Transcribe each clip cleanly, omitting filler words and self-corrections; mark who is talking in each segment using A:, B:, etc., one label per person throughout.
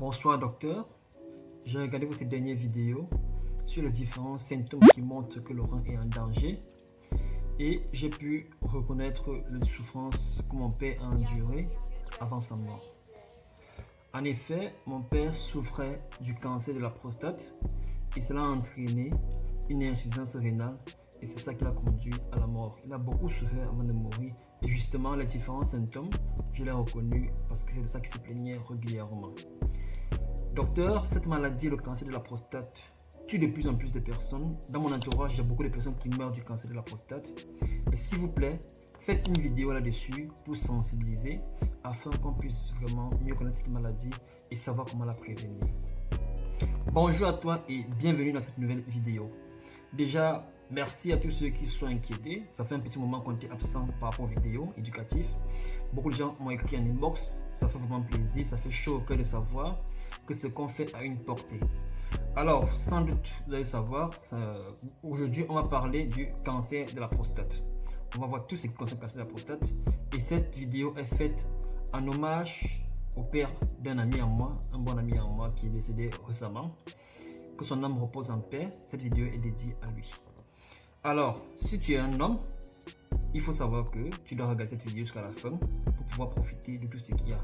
A: Bonsoir docteur, j'ai regardé votre dernière vidéo sur les différents symptômes qui montrent que le rein est en danger et j'ai pu reconnaître les souffrances que mon père a endurées avant sa mort. En effet, mon père souffrait du cancer de la prostate et cela a entraîné une insuffisance rénale et c'est ça qui l'a conduit à la mort. Il a beaucoup souffert avant de mourir et justement les différents symptômes, je l'ai reconnu parce que c'est de ça qu'il se plaignait régulièrement. Docteur, cette maladie, le cancer de la prostate, tue de plus en plus de personnes. Dans mon entourage, il y a beaucoup de personnes qui meurent du cancer de la prostate. Et s'il vous plaît, faites une vidéo là-dessus pour sensibiliser afin qu'on puisse vraiment mieux connaître cette maladie et savoir comment la prévenir. Bonjour à toi et bienvenue dans cette nouvelle vidéo. Déjà, merci à tous ceux qui sont inquiétés. Ça fait un petit moment qu'on était absent par rapport aux vidéos éducatives. Beaucoup de gens m'ont écrit en inbox. Ça fait vraiment plaisir, ça fait chaud au cœur de savoir que ce qu'on fait a une portée. Alors, sans doute, vous allez savoir, aujourd'hui, on va parler du cancer de la prostate. On va voir tout ce qui concerne le cancer de la prostate. Et cette vidéo est faite en hommage au père d'un ami à moi, un bon ami à moi qui est décédé récemment. Que son âme repose en paix. Cette vidéo est dédiée à lui. Alors, si tu es un homme, il faut savoir que tu dois regarder cette vidéo jusqu'à la fin pour pouvoir profiter de tout ce qu'il y a.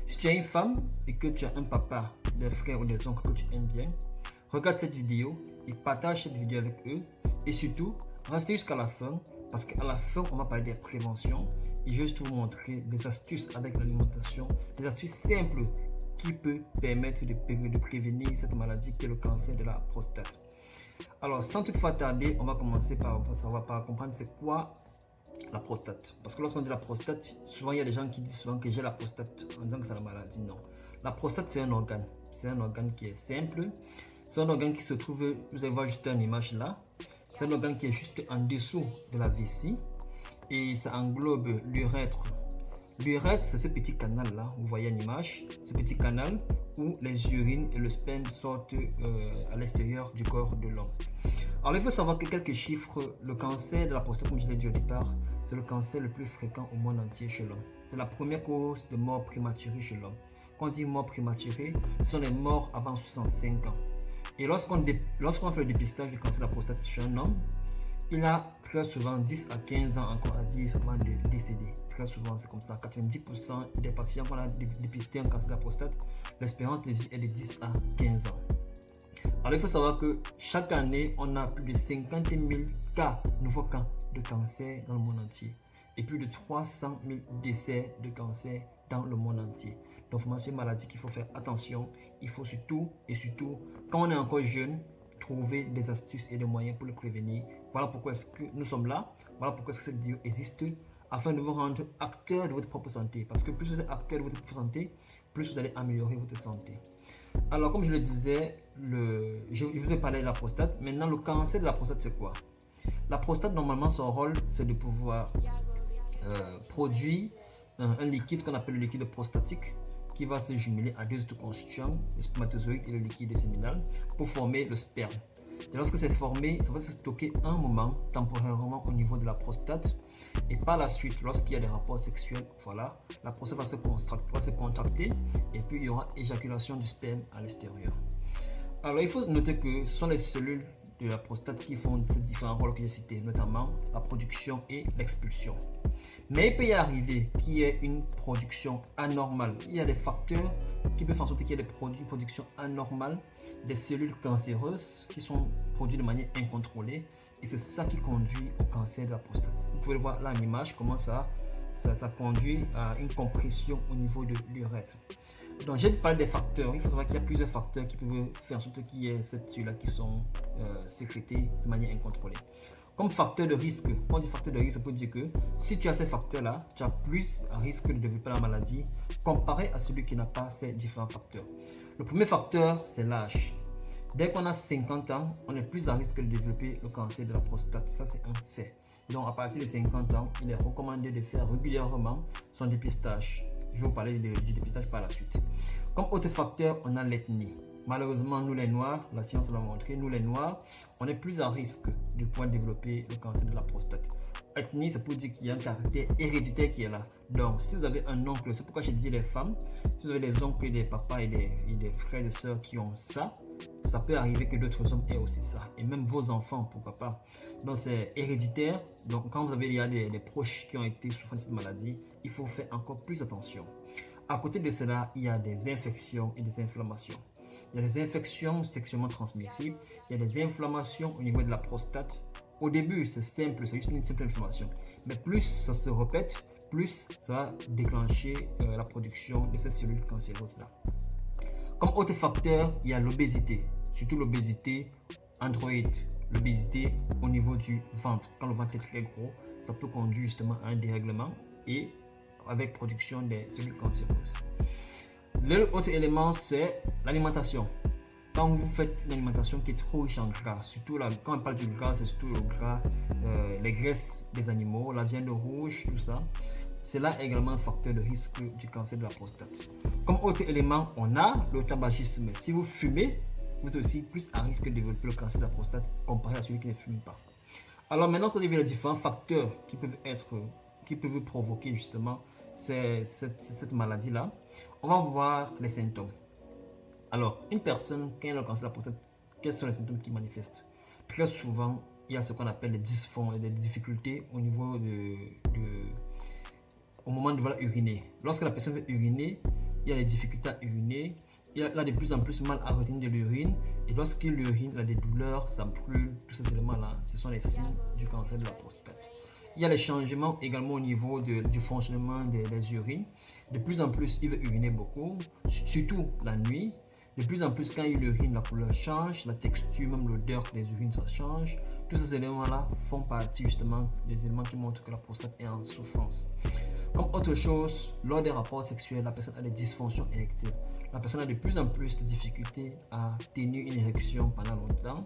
A: Si tu es une femme et que tu as un papa, des frères ou des oncles que tu aimes bien, regarde cette vidéo et partage cette vidéo avec eux. Et surtout, restez jusqu'à la fin parce qu'à la fin, on va parler des préventions et je vais juste vous montrer des astuces avec l'alimentation, des astuces simples qui peuvent permettre de prévenir cette maladie qui est le cancer de la prostate. Alors, sans toutefois tarder, on va commencer par comprendre c'est quoi la prostate. Parce que lorsqu'on dit la prostate, souvent il y a des gens qui disent souvent que j'ai la prostate en disant que c'est la maladie. Non. La prostate, c'est un organe. C'est un organe qui est simple. C'est un organe qui se trouve, vous allez voir juste une image là. C'est un organe qui est juste en dessous de la vessie. Et ça englobe l'urètre. L'urètre, c'est ce petit canal là, vous voyez une image, ce petit canal où les urines et le sperme sortent à l'extérieur du corps de l'homme. Alors il faut savoir que quelques chiffres, le cancer de la prostate, comme je l'ai dit au départ, c'est le cancer le plus fréquent au monde entier chez l'homme. C'est la première cause de mort prématurée chez l'homme. Quand on dit mort prématurée, ce sont les morts avant 65 ans. Et lorsqu'on fait le dépistage du cancer de la prostate chez un homme, il a très souvent 10 à 15 ans encore à vivre avant de décéder. Très souvent, c'est comme ça. 90% des patients qu'on a dépisté un cancer de la prostate, l'espérance de vie est de 10 à 15 ans. Alors, il faut savoir que chaque année, on a plus de 50 000 nouveaux cas de cancer dans le monde entier. Et plus de 300 000 décès de cancer dans le monde entier. Donc, c'est une maladie qu'il faut faire attention. Il faut surtout, quand on est encore jeune, trouver des astuces et des moyens pour le prévenir. Voilà pourquoi est-ce que nous sommes là. Voilà pourquoi est-ce que cette vidéo existe, afin de vous rendre acteur de votre propre santé. Parce que plus vous êtes acteur de votre propre santé, plus vous allez améliorer votre santé. Alors, comme je le disais, je vous ai parlé de la prostate. Maintenant, le cancer de la prostate, c'est quoi? La prostate, normalement, son rôle, c'est de pouvoir produire un liquide qu'on appelle le liquide prostatique, qui va se jumeler à deux autres constituants, le spermatozoïde et le liquide séminal, pour former le sperme. Et lorsque c'est formé, ça va se stocker un moment, temporairement au niveau de la prostate. Et par la suite, lorsqu'il y a des rapports sexuels, voilà, la prostate va se contracter et puis il y aura éjaculation du sperme à l'extérieur. Alors il faut noter que ce sont les cellules de la prostate qui font ces différents rôles que j'ai cités, notamment la production et l'expulsion. Mais il peut y arriver qu'il y ait une production anormale. Il y a des facteurs qui peuvent faire en sorte qu'il y ait une production anormale des cellules cancéreuses qui sont produites de manière incontrôlée. Et c'est ça qui conduit au cancer de la prostate. Vous pouvez voir là en image comment ça conduit à une compression au niveau de l'urètre. Donc j'ai parlé des facteurs. Il faut savoir qu'il y a plusieurs facteurs qui peuvent faire en sorte qu'il y ait ces cellules-là qui sont sécrétées de manière incontrôlée. Comme facteur de risque, quand on dit facteur de risque, ça peut dire que si tu as ces facteurs-là, tu as plus à risque de développer la maladie comparé à celui qui n'a pas ces différents facteurs. Le premier facteur, c'est l'âge. Dès qu'on a 50 ans, on est plus à risque de développer le cancer de la prostate. Ça, c'est un fait. Donc, à partir de 50 ans, il est recommandé de faire régulièrement son dépistage. Je vais vous parler du dépistage par la suite. Comme autre facteur, on a l'ethnie. Malheureusement, nous les Noirs, la science l'a montré, nous les Noirs, on est plus à risque de pouvoir développer le cancer de la prostate. ethnie, c'est pour dire qu'il y a un caractère héréditaire qui est là. Donc, si vous avez un oncle, c'est pourquoi j'ai dit les femmes, si vous avez des oncles, des papas et des frères et sœurs qui ont ça, ça peut arriver que d'autres hommes aient aussi ça. Et même vos enfants, pourquoi pas. Donc, c'est héréditaire. Donc, quand vous avez il y a des proches qui ont été souffrant de cette maladie, il faut faire encore plus attention. À côté de cela, il y a des infections et des inflammations. Il y a des infections sexuellement transmissibles, il y a des inflammations au niveau de la prostate. Au début, c'est simple, c'est juste une simple inflammation. Mais plus ça se répète, plus ça va déclencher la production de ces cellules cancéreuses-là. Comme autre facteur, il y a l'obésité, surtout l'obésité androïde, l'obésité au niveau du ventre. Quand le ventre est très gros, ça peut conduire justement à un dérèglement et avec production des cellules cancéreuses. L'autre élément, c'est l'alimentation. Quand vous faites une alimentation qui est trop riche en gras, surtout là, quand on parle du gras, c'est surtout le gras, les graisses des animaux, la viande rouge, tout ça. C'est là également un facteur de risque du cancer de la prostate. Comme autre élément, on a le tabagisme. Si vous fumez, vous êtes aussi plus à risque de développer le cancer de la prostate comparé à celui qui ne fume pas. Alors maintenant que vous avez les différents facteurs qui peuvent vous provoquer justement cette maladie-là, on va voir les symptômes. Alors, une personne, quand elle a le cancer de la prostate, quels sont les symptômes qui manifestent? Très souvent, il y a ce qu'on appelle les dysfonctions et des difficultés au niveau au moment de vouloir uriner. Lorsque la personne veut uriner, il y a des difficultés à uriner, il a de plus en plus mal à retenir de l'urine, et lorsqu'il urine, il a des douleurs, ça brûle, tous ces éléments-là, ce sont les signes du cancer de la prostate. Il y a les changements également au niveau du fonctionnement des urines. De plus en plus, il veut uriner beaucoup, surtout la nuit. De plus en plus, quand il urine, la couleur change, la texture, même l'odeur des urines, ça change. Tous ces éléments-là font partie justement des éléments qui montrent que la prostate est en souffrance. Comme autre chose, lors des rapports sexuels, la personne a des dysfonctions érectiles. La personne a de plus en plus de difficultés à tenir une érection pendant longtemps.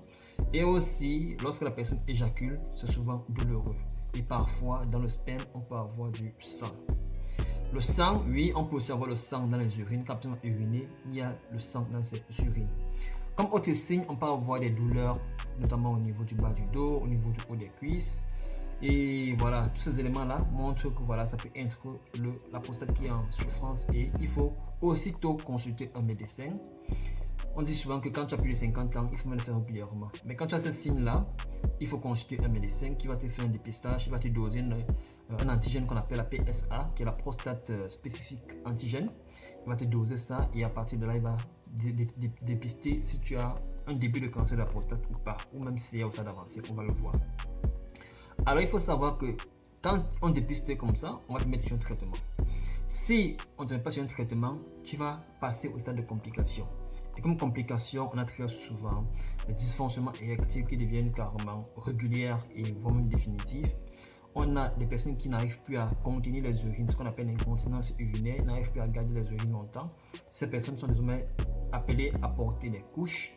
A: Et aussi, lorsque la personne éjacule, c'est souvent douloureux. Et parfois, dans le sperme, on peut avoir du sang. Le sang, oui, on peut aussi avoir le sang dans les urines. Quand la personne a uriné, il y a le sang dans ses urines. Comme autre signe, on peut avoir des douleurs, notamment au niveau du bas du dos, au niveau du haut des cuisses. Et voilà, tous ces éléments-là montrent que voilà, ça peut être la prostate qui est en souffrance et il faut aussitôt consulter un médecin. On dit souvent que quand tu as plus de 50 ans, il faut le faire régulièrement. Mais quand tu as ces signes-là, il faut consulter un médecin qui va te faire un dépistage, il va te doser un antigène qu'on appelle la PSA, qui est la prostate spécifique antigène. Il va te doser ça et à partir de là, il va dépister si tu as un début de cancer de la prostate ou pas, ou même si c'est au stade avancé, on va le voir. Alors il faut savoir que quand on dépiste comme ça, on va te mettre sur un traitement. Si on ne te met pas sur un traitement, tu vas passer au stade de complications. Et comme complications, on a très souvent des dysfonctionnements érectiles qui deviennent carrément régulières et vraiment définitifs. On a des personnes qui n'arrivent plus à contenir les urines, ce qu'on appelle l'incontinence urinaire, n'arrivent plus à garder les urines longtemps. Ces personnes sont désormais appelées à porter des couches.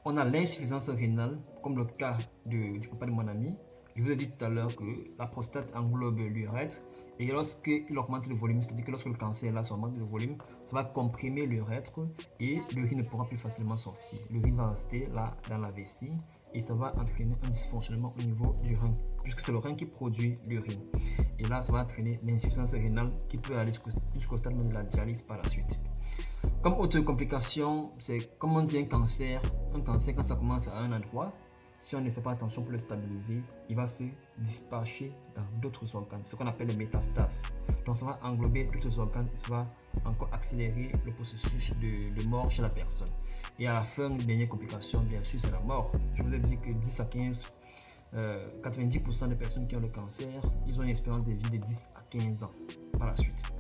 A: On a l'insuffisance rénale, comme le cas du papa de mon ami. Je vous ai dit tout à l'heure que la prostate englobe l'urètre et lorsqu'il augmente le volume, c'est-à-dire que lorsque le cancer là augmente le volume, ça va comprimer l'urètre et l'urine ne pourra plus facilement sortir. L'urine va rester là dans la vessie et ça va entraîner un dysfonctionnement au niveau du rein, puisque c'est le rein qui produit l'urine. Et là, ça va entraîner l'insuffisance rénale qui peut aller jusqu'au stade de la dialyse par la suite. Comme autre complication, c'est comme on dit un cancer quand ça commence à un endroit, si on ne fait pas attention pour le stabiliser, il va se dispatcher dans d'autres organes, ce qu'on appelle les métastases. Donc ça va englober tous les organes et ça va encore accélérer le processus de mort chez la personne. Et à la fin, la dernière complication, bien sûr, c'est la mort. Je vous ai dit que 10 à 15, 90% des personnes qui ont le cancer, ils ont une espérance de vie de 10 à 15 ans par la suite.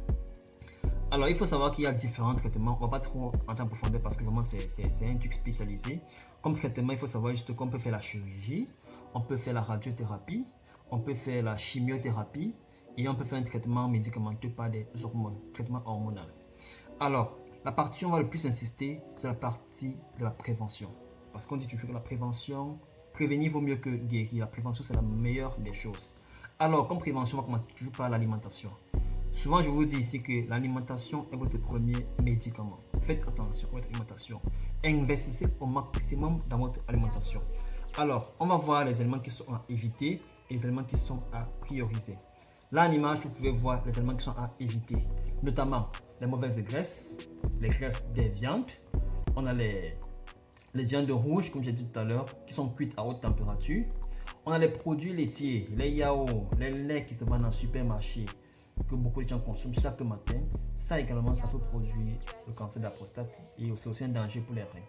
A: Alors, il faut savoir qu'il y a différents traitements. On ne va pas trop entrer en profondeur parce que vraiment, c'est un truc spécialisé. Comme traitement, il faut savoir juste qu'on peut faire la chirurgie, on peut faire la radiothérapie, on peut faire la chimiothérapie et on peut faire un traitement médicamenteux par des hormones, traitement hormonal. Alors, la partie où on va le plus insister, c'est la partie de la prévention. Parce qu'on dit toujours que la prévention, prévenir vaut mieux que guérir. La prévention, c'est la meilleure des choses. Alors, comme prévention, on va commencer toujours par l'alimentation. Souvent, je vous dis ici que l'alimentation est votre premier médicament. Faites attention à votre alimentation. Investissez au maximum dans votre alimentation. Alors, on va voir les éléments qui sont à éviter et les éléments qui sont à prioriser. Là, en image, vous pouvez voir les éléments qui sont à éviter, notamment les mauvaises graisses, les graisses des viandes. On a les viandes rouges, comme j'ai dit tout à l'heure, qui sont cuites à haute température. On a les produits laitiers, les yaourts, les laits qui se vendent dans le supermarché, que beaucoup de gens consomment chaque matin. Ça également, ça peut produire le cancer de la prostate et c'est aussi un danger pour les reins.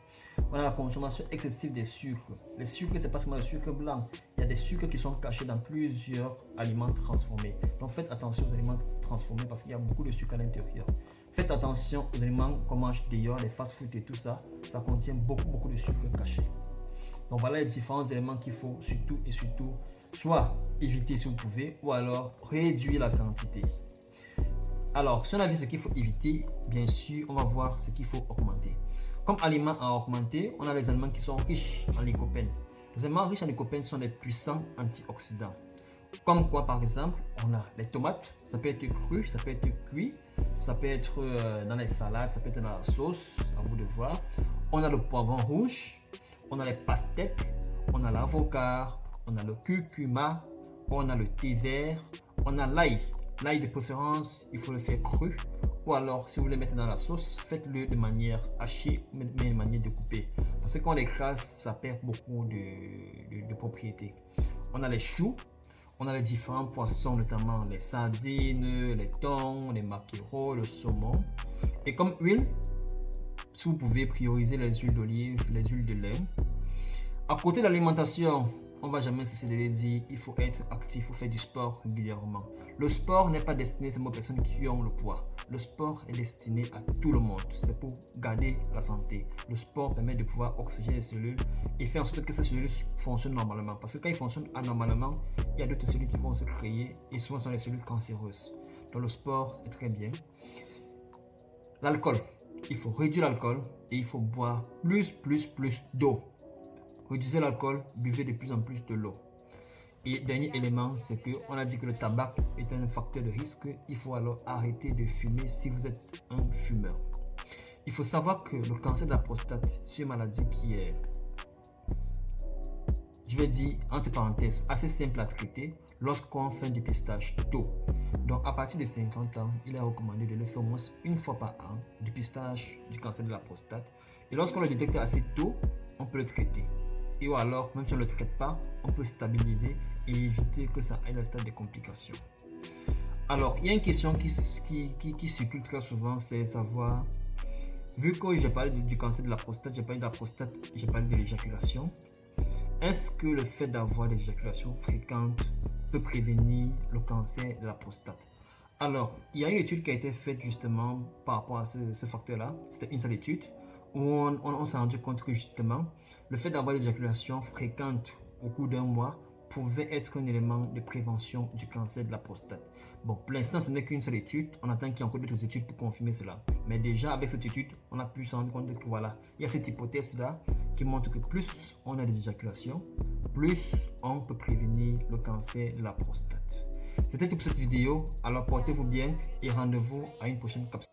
A: On a la consommation excessive des sucres. Les sucres, c'est pas seulement le sucre blanc. Il y a des sucres qui sont cachés dans plusieurs aliments transformés. Donc faites attention aux aliments transformés parce qu'il y a beaucoup de sucre à l'intérieur. Faites attention aux aliments qu'on mange dehors, les fast-food et tout ça. Ça contient beaucoup de sucre caché. Donc voilà les différents éléments qu'il faut surtout soit éviter si vous pouvez ou alors réduire la quantité. Alors, si on a vu ce qu'il faut éviter, bien sûr, on va voir ce qu'il faut augmenter. Comme aliments à augmenter, on a les aliments qui sont riches en lycopène. Les aliments riches en lycopène sont des puissants antioxydants. Comme quoi, par exemple, on a les tomates, ça peut être cru, ça peut être cuit, ça peut être dans les salades, ça peut être dans la sauce, à vous de voir. On a le poivron rouge, on a les pastèques, on a l'avocat, on a le curcuma, on a le thé vert, on a l'ail. L'ail de préférence, il faut le faire cru. Ou alors, si vous le mettez dans la sauce, faites-le de manière hachée, mais de manière découpée. Parce que quand on l'écrase, ça perd beaucoup de propriétés. On a les choux, on a les différents poissons, notamment les sardines, les thons, les maquereaux, le saumon. Et comme huile, si vous pouvez prioriser les huiles d'olive, les huiles de lin. À côté de l'alimentation, on ne va jamais cesser de le dire, il faut être actif, il faut faire du sport régulièrement. Le sport n'est pas destiné seulement aux personnes qui ont le poids. Le sport est destiné à tout le monde. C'est pour garder la santé. Le sport permet de pouvoir oxygéner les cellules et faire en sorte que ces cellules fonctionnent normalement. Parce que quand ils fonctionnent anormalement, il y a d'autres cellules qui vont se créer et souvent ce sont les cellules cancéreuses. Donc le sport, c'est très bien. L'alcool. Il faut réduire l'alcool et il faut boire plus d'eau. Réduisez l'alcool, buvez de plus en plus de l'eau. Et dernier élément, c'est qu'on a dit que le tabac est un facteur de risque. Il faut alors arrêter de fumer si vous êtes un fumeur. Il faut savoir que le cancer de la prostate, c'est une maladie qui est, je vais dire, entre parenthèses, assez simple à traiter lorsqu'on fait un dépistage tôt. Donc à partir de 50 ans, il est recommandé de le faire au moins une fois par an, dépistage du cancer de la prostate. Et lorsqu'on le détecte assez tôt, on peut le traiter. Et ou alors, même si on ne le traite pas, on peut stabiliser et éviter que ça aille à un stade de complications. Alors, il y a une question qui circule très souvent, c'est de savoir, vu que j'ai parlé du cancer de la prostate, j'ai parlé de la prostate, j'ai parlé de l'éjaculation, est-ce que le fait d'avoir des éjaculations fréquentes peut prévenir le cancer de la prostate? Alors, il y a une étude qui a été faite justement par rapport à ce facteur-là, c'était une seule étude, où on s'est rendu compte que justement, le fait d'avoir des éjaculations fréquentes au cours d'un mois pouvait être un élément de prévention du cancer de la prostate. Bon, pour l'instant, ce n'est qu'une seule étude. On attend qu'il y ait encore d'autres études pour confirmer cela. Mais déjà, avec cette étude, on a pu se rendre compte que voilà, il y a cette hypothèse-là qui montre que plus on a des éjaculations, plus on peut prévenir le cancer de la prostate. C'était tout pour cette vidéo. Alors portez-vous bien et rendez-vous à une prochaine capsule.